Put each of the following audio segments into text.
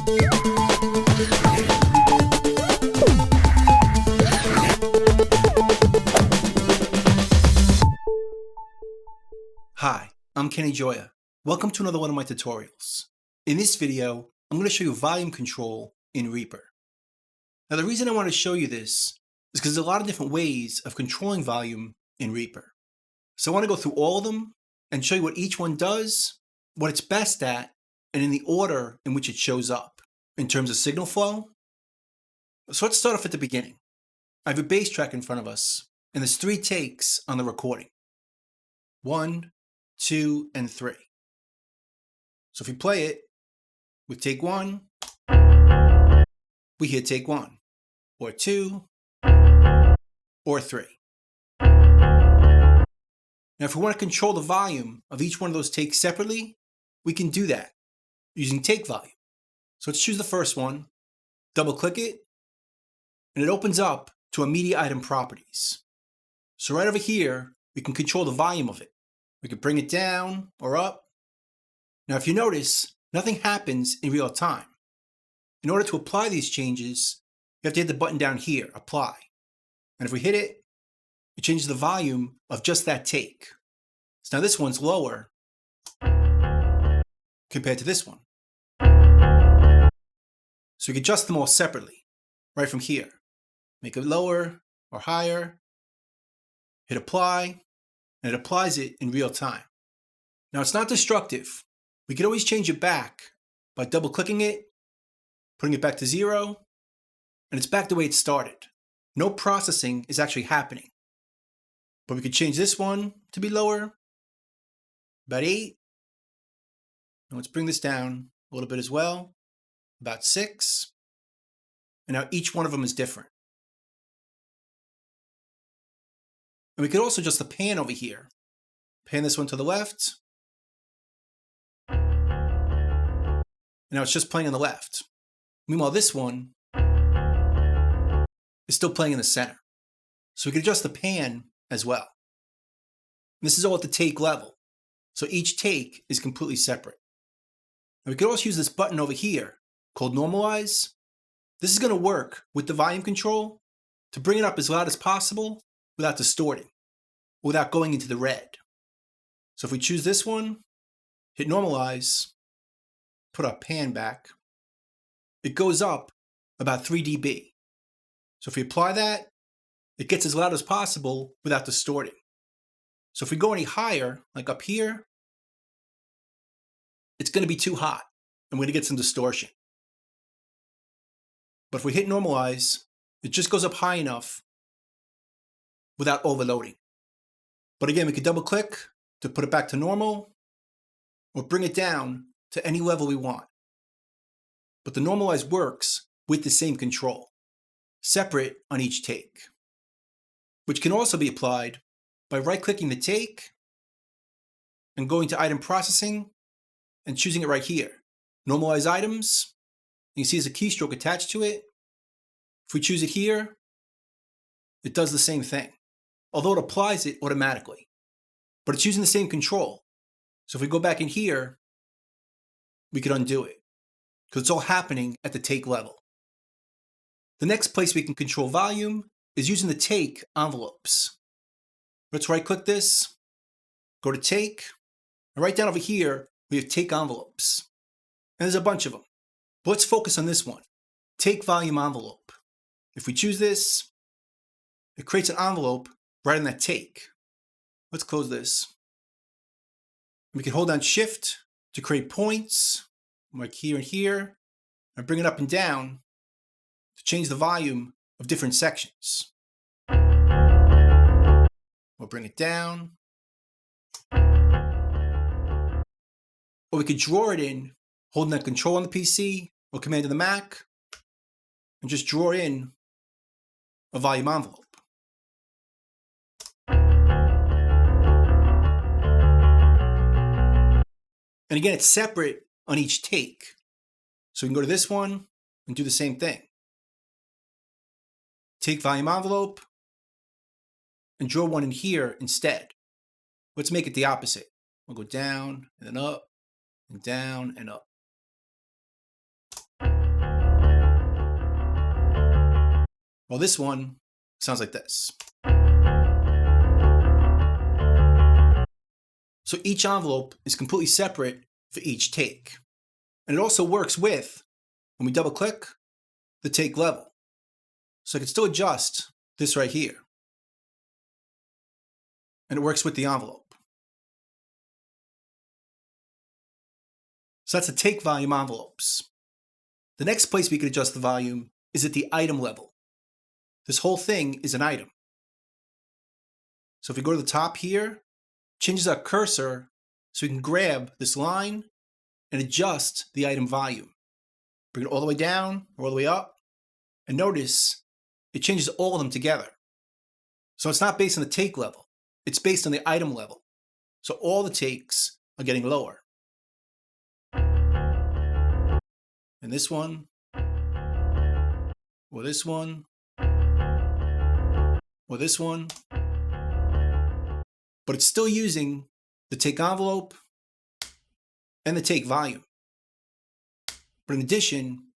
Hi, I'm Kenny Joya. Welcome to another one of my tutorials. In this video, I'm going to show you volume control in Reaper. Now the reason I want to show you this is because there's a lot of different ways of controlling volume in Reaper. So I want to go through all of them and show you what each one does, what it's best at, and in the order in which it shows up in terms of signal flow. So let's start off at the beginning. I have a bass track in front of us, and there's 3 takes on the recording. 1, 2, and 3. So if we play it with take 1, we hear take 1, or 2, or 3. Now if we want to control the volume of each one of those takes separately, we can do that using take volume. So let's choose the first one, double click it, and it opens up to media item properties. So right over here, we can control the volume of it. We can bring it down or up. Now if you notice, nothing happens in real time. In order to apply these changes, you have to hit the button down here, apply. And if we hit it, it changes the volume of just that take. So now this one's lower compared to this one. So we can adjust them all separately, right from here. Make it lower or higher, hit apply, and it applies it in real time. Now it's not destructive. We can always change it back by double clicking it, putting it back to 0, and it's back the way it started. No processing is actually happening. But we could change this one to be lower, about 8. And let's bring this down a little bit as well, about 6. And now each one of them is different. And we could also adjust the pan over here. Pan this one to the left. And now it's just playing on the left. Meanwhile, this one is still playing in the center. So we can adjust the pan as well. And this is all at the take level. So each take is completely separate. And we could also use this button over here called normalize. This is going to work with the volume control to bring it up as loud as possible without distorting, without going into the red. So if we choose this one, hit normalize, put our pan back, it goes up about 3 dB. So if we apply that, it gets as loud as possible without distorting. So if we go any higher, like up here, it's going to be too hot, and we're going to get some distortion. But if we hit normalize, it just goes up high enough without overloading. But again, we could double click to put it back to normal or bring it down to any level we want. But the normalize works with the same control, separate on each take, which can also be applied by right-clicking the take and going to item processing and choosing it right here. Normalize items. You can see there's a keystroke attached to it. If we choose it here, it does the same thing, although it applies it automatically. But it's using the same control. So if we go back in here, we could undo it, because it's all happening at the take level. The next place we can control volume is using the take envelopes. Let's right-click this, go to take, and right down over here, we have take envelopes. And there's a bunch of them. But let's focus on this one, take volume envelope. If we choose this, it creates an envelope right in that take. Let's close this. We can hold down Shift to create points, like here and here, and bring it up and down to change the volume of different sections. We'll bring it down. Or we could draw it in, holding that Control on the PC or Command on the Mac, and just draw in a volume envelope. And again, it's separate on each take. So we can go to this one and do the same thing. Take volume envelope and draw one in here instead. Let's make it the opposite. We'll go down and then up and down and up. Well, this one sounds like this. So each envelope is completely separate for each take. And it also works with, when we double click, the take level. So I can still adjust this right here. And it works with the envelope. So that's the take volume envelopes. The next place we can adjust the volume is at the item level. This whole thing is an item. So if we go to the top here, changes our cursor so we can grab this line and adjust the item volume. Bring it all the way down or all the way up, and notice it changes all of them together. So it's not based on the take level, it's based on the item level. So all the takes are getting lower. And this one, or this one, or this one. But it's still using the take envelope and the take volume. But in addition,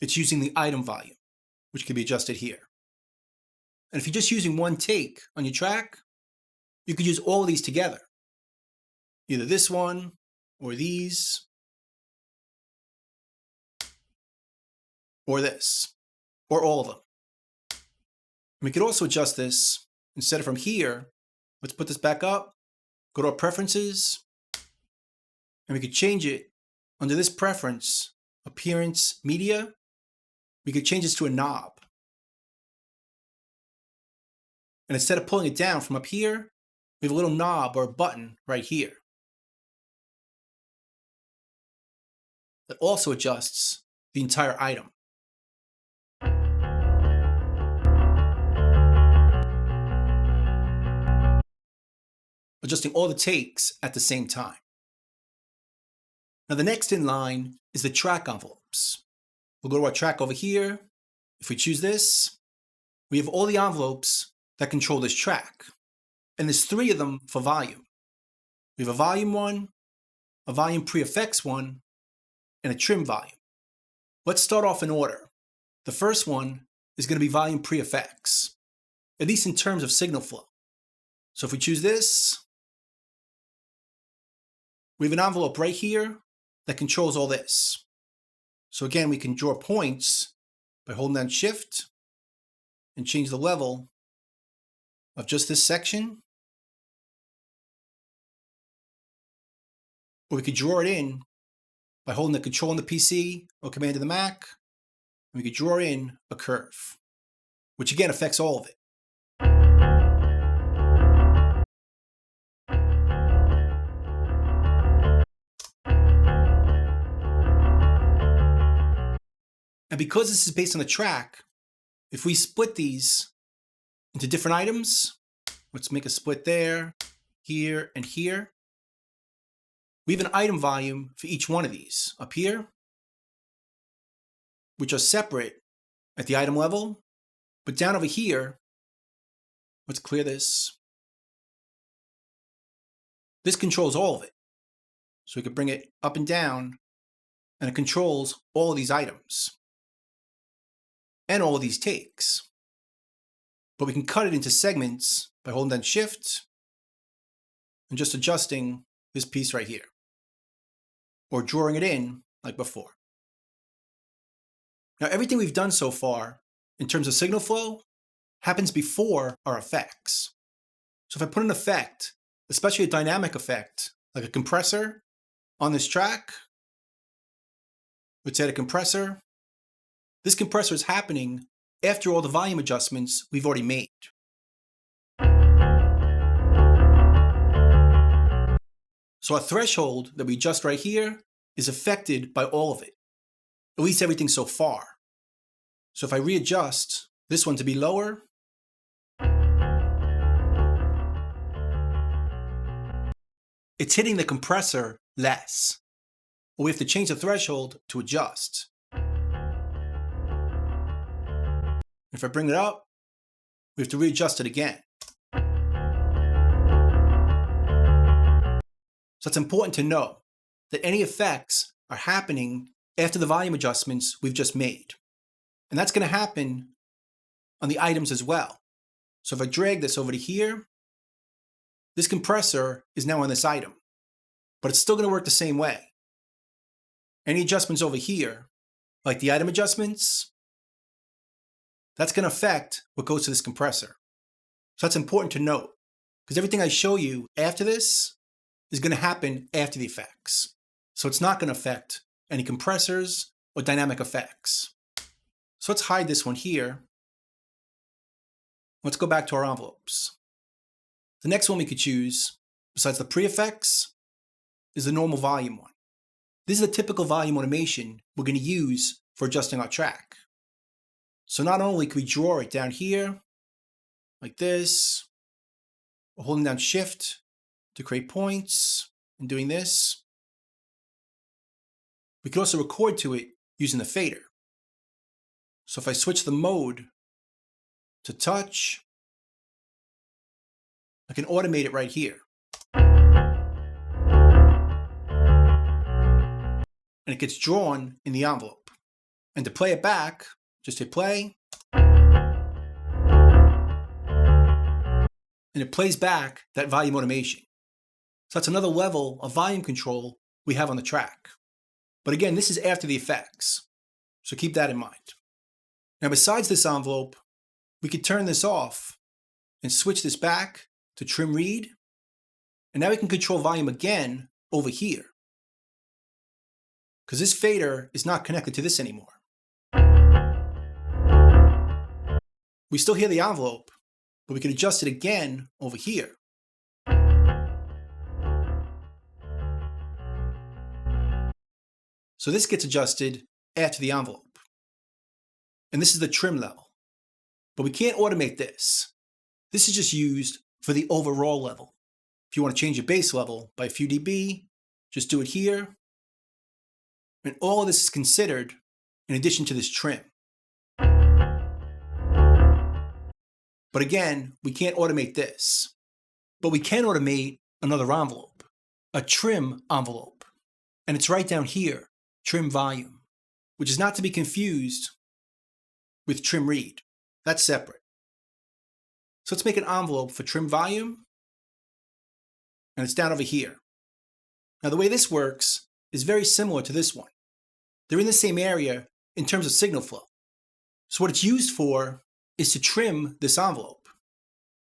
it's using the item volume, which can be adjusted here. And if you're just using one take on your track, you could use all of these together. Either this one, or these, or this, or all of them. And we could also adjust this, instead of from here, let's put this back up, go to our preferences, and we could change it under this preference, appearance, media. We could change this to a knob. And instead of pulling it down from up here, we have a little knob or a button right here that also adjusts the entire item. Adjusting all the takes at the same time. Now the next in line is the track envelopes. We'll go to our track over here. If we choose this, we have all the envelopes that control this track. And there's 3 of them for volume. We have a volume one, a volume pre-effects one, and a trim volume. Let's start off in order. The first one is going to be volume pre-effects, at least in terms of signal flow. So if we choose this, we have an envelope right here that controls all this. So again, we can draw points by holding down Shift and change the level of just this section. Or we could draw it in by holding the Control on the PC or Command on the Mac. And we could draw in a curve, which again affects all of it. And because this is based on the track, if we split these into different items, let's make a split there, here, and here. We have an item volume for each one of these up here, which are separate at the item level. But down over here, let's clear this. This controls all of it. So we can bring it up and down, and it controls all of these items and all of these takes. But we can cut it into segments by holding down Shift and just adjusting this piece right here, or drawing it in like before. Now everything we've done so far in terms of signal flow happens before our effects. So if I put an effect, especially a dynamic effect, like a compressor on this track, let's add a compressor. This compressor is happening after all the volume adjustments we've already made. So our threshold that we adjust right here is affected by all of it, at least everything so far. So if I readjust this one to be lower, it's hitting the compressor less. Or we have to change the threshold to adjust. If I bring it up, we have to readjust it again. So it's important to know that any effects are happening after the volume adjustments we've just made. And that's going to happen on the items as well. So if I drag this over to here, this compressor is now on this item, but it's still going to work the same way. Any adjustments over here, like the item adjustments, that's going to affect what goes to this compressor. So that's important to note, because everything I show you after this is going to happen after the effects. So it's not going to affect any compressors or dynamic effects. So let's hide this one here. Let's go back to our envelopes. The next one we could choose, besides the pre-effects, is the normal volume one. This is a typical volume automation we're going to use for adjusting our track. So not only can we draw it down here, like this, or holding down Shift to create points, and doing this, we can also record to it using the fader. So if I switch the mode to touch, I can automate it right here. And it gets drawn in the envelope. And to play it back, just hit play. And it plays back that volume automation. So that's another level of volume control we have on the track. But again, this is after the effects. So keep that in mind. Now besides this envelope, we could turn this off and switch this back to trim read. And now we can control volume again over here, because this fader is not connected to this anymore. We still hear the envelope, but we can adjust it again over here. So this gets adjusted after the envelope. And this is the trim level. But we can't automate this. This is just used for the overall level. If you want to change your base level by a few dB, just do it here. And all of this is considered in addition to this trim. But again, we can't automate this. But we can automate another envelope, a trim envelope. And it's right down here, trim volume, which is not to be confused with trim read. That's separate. So let's make an envelope for trim volume. And it's down over here. Now the way this works is very similar to this one. They're in the same area in terms of signal flow. So what it's used for is to trim this envelope.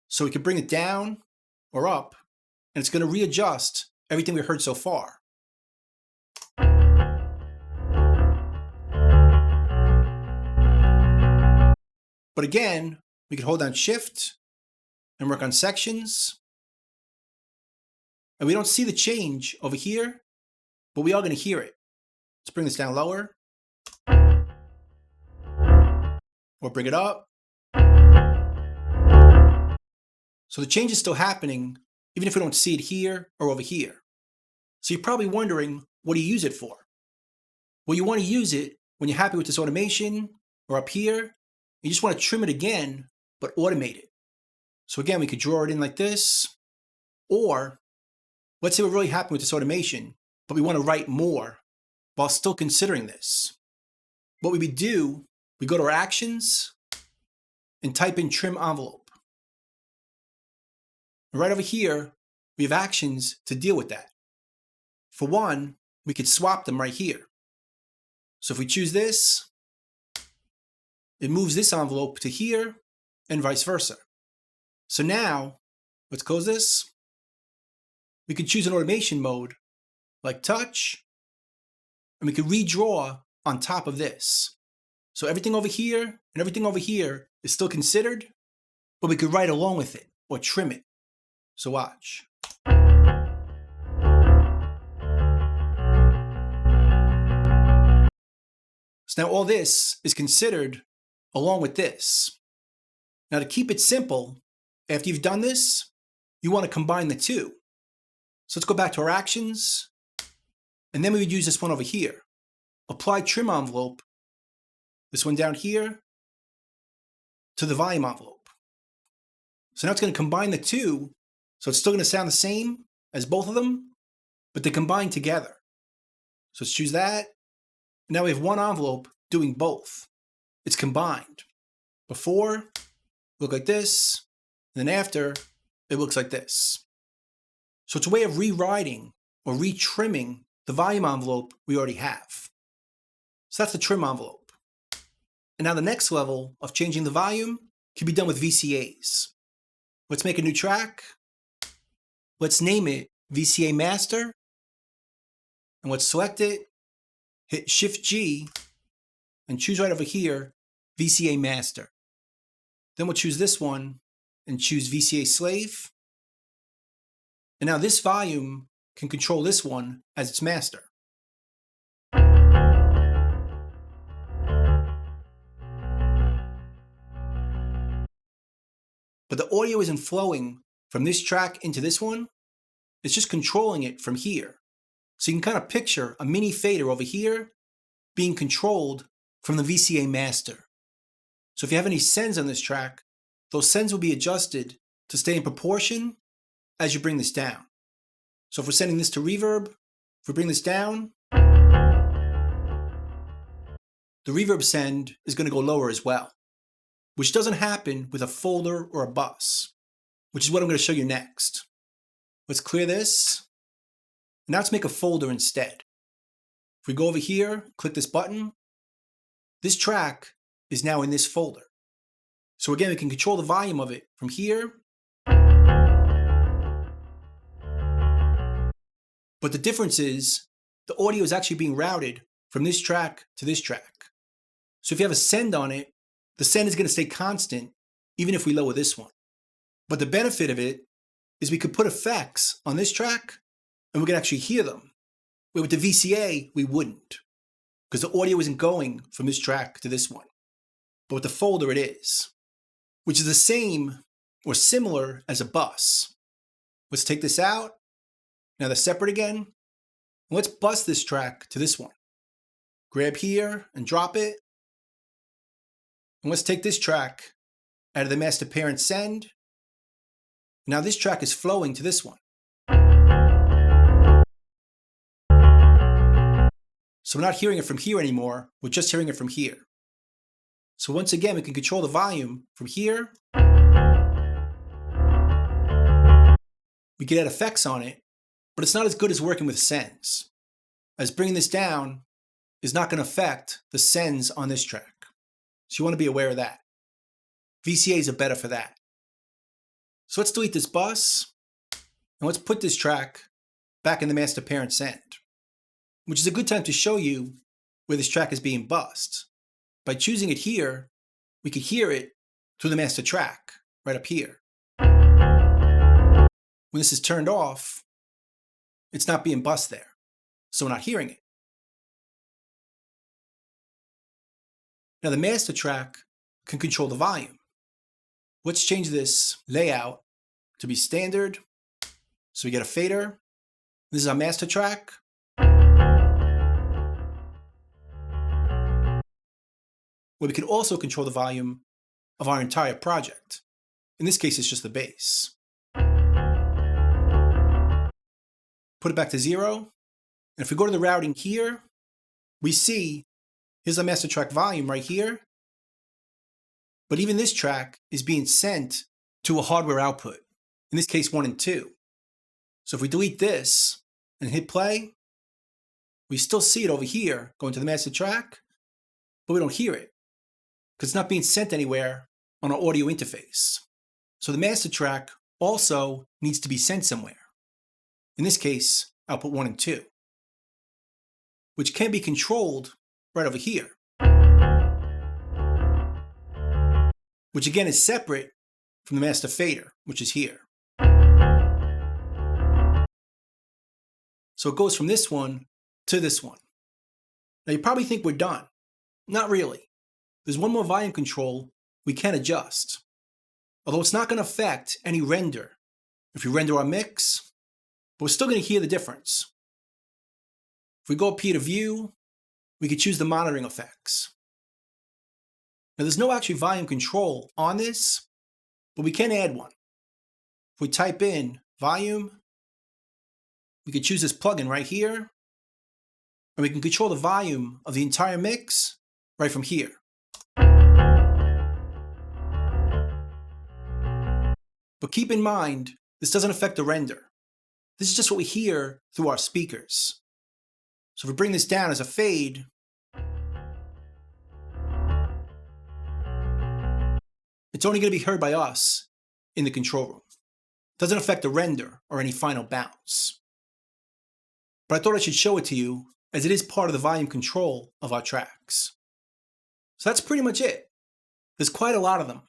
So we can bring it down or up, and it's going to readjust everything we heard so far. But again, we can hold down Shift and work on sections. And we don't see the change over here, but we are going to hear it. Let's bring this down lower. Or bring it up. So the change is still happening, even if we don't see it here or over here. So you're probably wondering, what do you use it for? Well, you want to use it when you're happy with this automation, or up here, you just want to trim it again, but automate it. So again, we could draw it in like this, or let's say we're really happy with this automation, but we want to write more while still considering this. What we would do, we go to our actions and type in trim envelope. And right over here, we have actions to deal with that. For one, we could swap them right here. So if we choose this, it moves this envelope to here and vice versa. So now, let's close this. We could choose an automation mode like touch, and we could redraw on top of this. So everything over here and everything over here is still considered, but we could write along with it or trim it. So watch. So now all this is considered along with this. Now to keep it simple, after you've done this, you want to combine the two. So let's go back to our actions, and then we would use this one over here. Apply trim envelope, this one down here, to the volume envelope. So now it's going to combine the two, so it's still going to sound the same as both of them, but they combine together. So let's choose that. Now we have one envelope doing both. It's combined. Before, look like this, and then after, it looks like this. So it's a way of rewriting or retrimming the volume envelope we already have. So that's the trim envelope. And now the next level of changing the volume can be done with VCAs. Let's make a new track. Let's name it VCA Master. And let's select it, hit Shift G, and choose right over here, VCA Master. Then we'll choose this one and choose VCA Slave. And now this volume can control this one as its master. But the audio isn't flowing from this track into this one. It's just controlling it from here. So you can kind of picture a mini fader over here being controlled from the VCA master. So if you have any sends on this track, those sends will be adjusted to stay in proportion as you bring this down. So if we're sending this to reverb, if we bring this down, the reverb send is going to go lower as well, which doesn't happen with a folder or a bus, which is what I'm going to show you next. Let's clear this. Now let's make a folder instead. If we go over here, click this button, this track is now in this folder. So again, we can control the volume of it from here. But the difference is the audio is actually being routed from this track to this track. So if you have a send on it, the send is going to stay constant even if we lower this one. But the benefit of it is we could put effects on this track and we could actually hear them. Where with the VCA, we wouldn't, because the audio isn't going from this track to this one. But with the folder, it is, which is the same or similar as a bus. Let's take this out. Now they're separate again. And let's bus this track to this one. Grab here and drop it. And let's take this track out of the master parent send. Now this track is flowing to this one. So we're not hearing it from here anymore, we're just hearing it from here. So once again, we can control the volume from here. We can add effects on it, but it's not as good as working with sends, as bringing this down is not going to affect the sends on this track. So you want to be aware of that. VCAs are better for that. So let's delete this bus, and let's put this track back in the master parent send, which is a good time to show you where this track is being bussed. By choosing it here, we could hear it through the master track, right up here. When this is turned off, it's not being bussed there, so we're not hearing it. Now the master track can control the volume. Let's change this layout to be standard. So we get a fader. This is our master track. Where we can also control the volume of our entire project. In this case, it's just the bass. Put it back to 0. And if we go to the routing here, we see here's our master track volume right here. But even this track is being sent to a hardware output, in this case 1 and 2. So if we delete this and hit play, we still see it over here going to the master track, but we don't hear it because it's not being sent anywhere on our audio interface. So the master track also needs to be sent somewhere. In this case, output 1 and 2, which can be controlled right over here, which again is separate from the master fader, which is here. So it goes from this one to this one. Now you probably think we're done. Not really. There's one more volume control we can adjust, although it's not going to affect any render. If we render our mix, but we're still going to hear the difference. If we go up here to view, we could choose the monitoring effects. Now there's no actual volume control on this, but we can add one. If we type in volume, we could choose this plugin right here, and we can control the volume of the entire mix right from here. But keep in mind, this doesn't affect the render. This is just what we hear through our speakers. So if we bring this down as a fade, it's only going to be heard by us in the control room. It doesn't affect the render or any final bounce. But I thought I should show it to you as it is part of the volume control of our tracks. So that's pretty much it. There's quite a lot of them,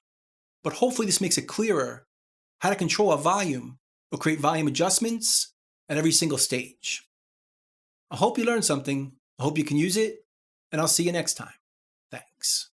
but hopefully this makes it clearer how to control our volume or create volume adjustments at every single stage. I hope you learned something, I hope you can use it, and I'll see you next time. Thanks.